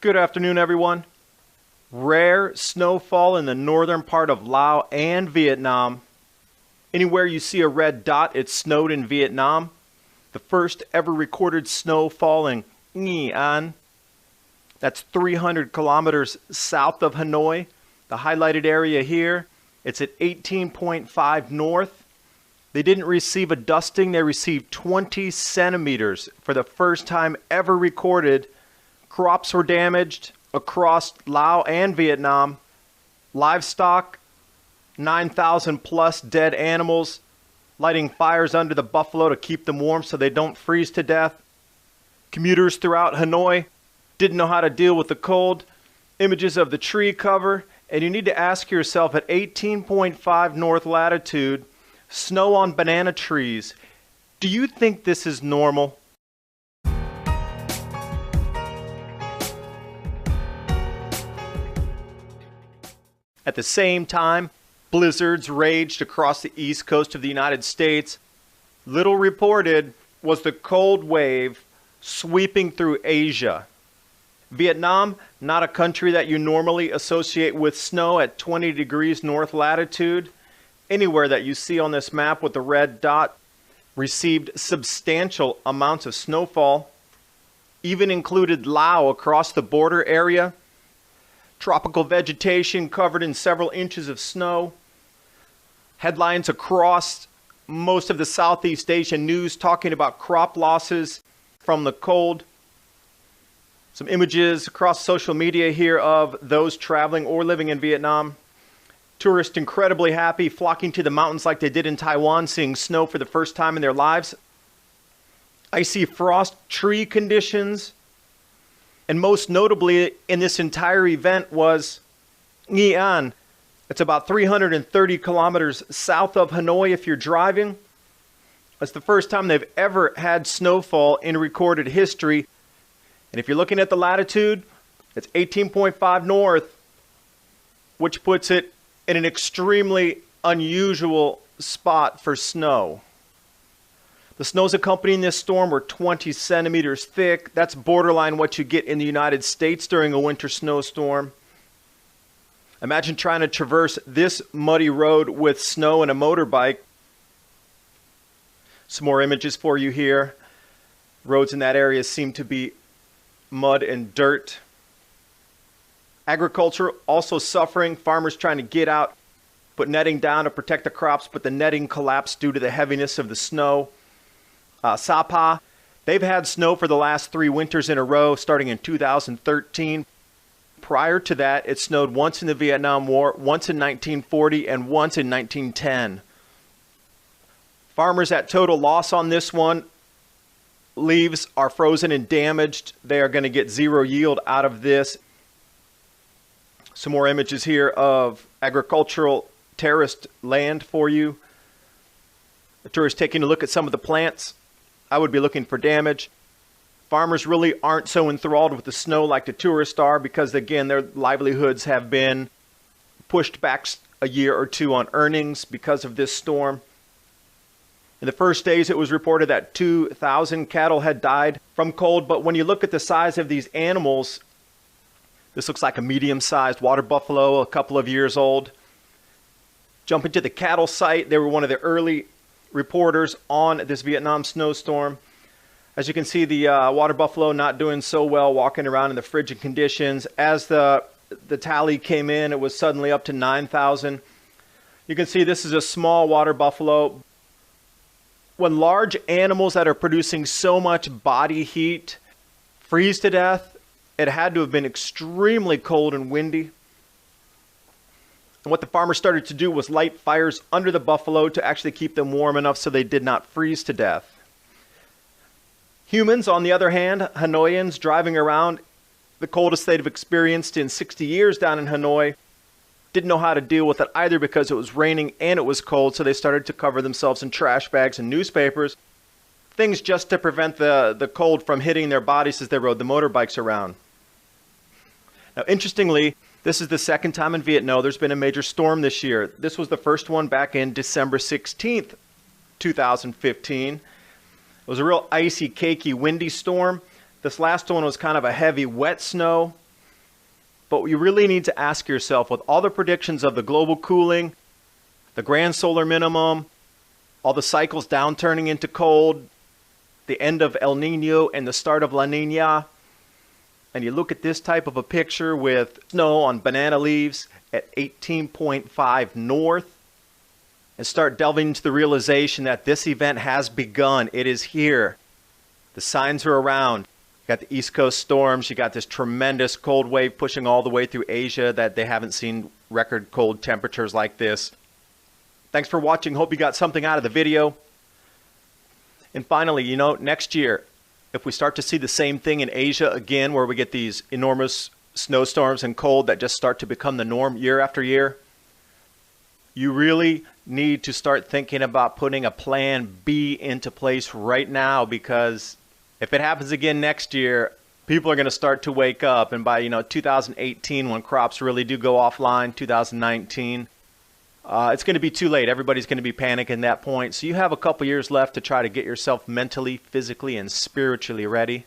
Good afternoon, everyone. Rare snowfall in the northern part of Laos and Vietnam. Anywhere you see a red dot, it snowed in Vietnam. The first ever recorded snowfall in Nghệ An. That's 300 kilometers south of Hanoi. The highlighted area here, it's at 18.5 north. They didn't receive a dusting, they received 20 centimeters for the first time ever recorded. Crops were damaged across Laos and Vietnam. Livestock, 9,000 plus dead animals, lighting fires under the buffalo to keep them warm so they don't freeze to death. Commuters throughout Hanoi didn't know how to deal with the cold. Images of the tree cover, and you need to ask yourself, at 18.5 north latitude, snow on banana trees, do you think this is normal? At the same time, blizzards raged across the east coast of the United States. Little reported was the cold wave sweeping through Asia. Vietnam, not a country that you normally associate with snow at 20 degrees north latitude. Anywhere that you see on this map with the red dot received substantial amounts of snowfall. Even included Laos across the border area. Tropical vegetation covered in several inches of snow. Headlines across most of the Southeast Asian news talking about crop losses from the cold. Some images across social media here of those traveling or living in Vietnam. Tourists incredibly happy, flocking to the mountains like they did in Taiwan, seeing snow for the first time in their lives. Icy frost tree conditions. And most notably in this entire event was Nghệ An. It's about 330 kilometers south of Hanoi if you're driving. It's the first time they've ever had snowfall in recorded history. And if you're looking at the latitude, it's 18.5 north, which puts it in an extremely unusual spot for snow. The snows accompanying this storm were 20 centimeters thick. That's borderline what you get in the United States during a winter snowstorm. Imagine trying to traverse this muddy road with snow and a motorbike. Some more images for you here. Roads in that area seem to be mud and dirt. Agriculture also suffering. Farmers trying to get out, put netting down to protect the crops, but the netting collapsed due to the heaviness of the snow. Sapa, they've had snow for the last 3 winters in a row, starting in 2013. Prior to that, it snowed once in the Vietnam War, once in 1940, and once in 1910. Farmers at total loss on this one. Leaves are frozen and damaged. They are going to get zero yield out of this. Some more images here of agricultural terraced land for you. The tourist taking a look at some of the plants. I would be looking for damage. Farmers really aren't so enthralled with the snow like the tourists are because, again, their livelihoods have been pushed back a year or two on earnings because of this storm. In the first days, it was reported that 2,000 cattle had died from cold, but when you look at the size of these animals, this looks like a medium-sized water buffalo, a couple of years old. Jumping to the cattle site, they were one of the early reporters on this Vietnam snowstorm. As you can see, the water buffalo not doing so well, walking around in the frigid conditions. As the tally came in, it was suddenly up to 9,000. You can see this is a small water buffalo. When large animals that are producing so much body heat freeze to death, it had to have been extremely cold and windy. And what the farmers started to do was light fires under the buffalo to actually keep them warm enough so they did not freeze to death. Humans, on the other hand, Hanoians driving around, the coldest they've experienced in 60 years down in Hanoi, didn't know how to deal with it either because it was raining and it was cold, so they started to cover themselves in trash bags and newspapers. Things just to prevent the cold from hitting their bodies as they rode the motorbikes around. Now, interestingly, this is the second time in Vietnam there's been a major storm this year. This was the first one back in December 16th, 2015. It was a real icy, cakey, windy storm. This last one was kind of a heavy, wet snow. But you really need to ask yourself, with all the predictions of the global cooling, the grand solar minimum, all the cycles downturning into cold, the end of El Nino and the start of La Nina, and you look at this type of a picture with snow on banana leaves at 18.5 north, and start delving into the realization that this event has begun. It is here. The signs are around. You got the East Coast storms. You got this tremendous cold wave pushing all the way through Asia that they haven't seen record cold temperatures like this. Thanks for watching. Hope you got something out of the video. And finally, you know, next year, if we start to see the same thing in Asia again, where we get these enormous snowstorms and cold that just start to become the norm year after year, you really need to start thinking about putting a plan B into place right now, because if it happens again next year, people are going to start to wake up. And by 2018, when crops really do go offline, 2019, it's going to be too late. Everybody's going to be panicking at that point. So you have a couple years left to try to get yourself mentally, physically, and spiritually ready.